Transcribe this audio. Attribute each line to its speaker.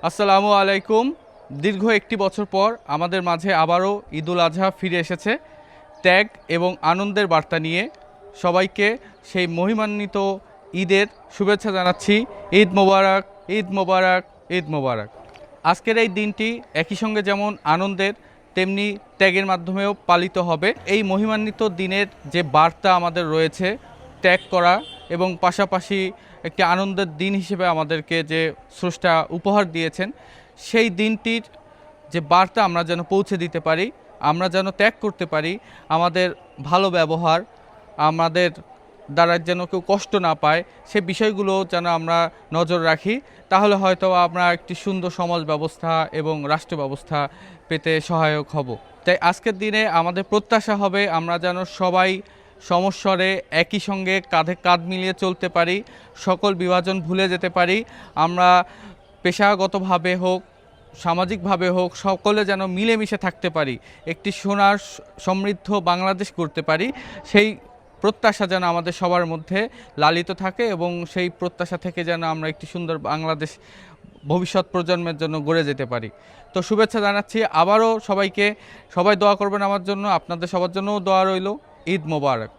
Speaker 1: আসসালামু আলাইকুম। দীর্ঘ একটি বছর পর আমাদের মাঝে আবারও ঈদুল আজহা ফিরে এসেছে ত্যাগ এবং আনন্দের বার্তা নিয়ে। সবাইকে সেই মহিমান্বিত ঈদের শুভেচ্ছা জানাচ্ছি। ঈদ মোবারক, ঈদ মোবারক, ঈদ মোবারক। আজকের এই দিনটি একই সঙ্গে যেমন আনন্দের তেমনি ত্যাগের মাধ্যমেও পালিত হবে। এই মহিমান্বিত দিনের যে বার্তা আমাদের রয়েছে, ত্যাগ করা এবং পাশাপাশি একটি আনন্দের দিন হিসেবে আমাদেরকে যে স্রষ্টা উপহার দিয়েছেন, সেই দিনটির যে বার্তা আমরা যেন পৌঁছে দিতে পারি, আমরা যেন ত্যাগ করতে পারি, আমাদের ভালো ব্যবহার, আমাদের দ্বারা যেন কেউ কষ্ট না পায়, সে বিষয়গুলো যেন আমরা নজর রাখি। তাহলে হয়তো আমরা একটি সুন্দর সমাজ ব্যবস্থা এবং রাষ্ট্র ব্যবস্থা পেতে সহায়ক হব। তাই আজকের দিনে আমাদের প্রত্যাশা হবে আমরা যেন সবাই সমস্বরে একই সঙ্গে কাঁধে কাঁধ মিলিয়ে চলতে পারি, সকল বিভাজন ভুলে যেতে পারি। আমরা পেশাগতভাবে হোক, সামাজিকভাবে হোক, সকলে যেন মিলেমিশে থাকতে পারি, একটি সোনার সমৃদ্ধ বাংলাদেশ করতে পারি। সেই প্রত্যাশা যেন আমাদের সবার মধ্যে লালিত থাকে এবং সেই প্রত্যাশা থেকে যেন আমরা একটি সুন্দর বাংলাদেশ ভবিষ্যৎ প্রজন্মের জন্য গড়ে যেতে পারি। তো শুভেচ্ছা জানাচ্ছি আবারও সবাইকে। সবাই দোয়া করবেন আমার জন্য, আপনাদের সবার জন্যও দোয়া রইল। ঈদ মোবারক।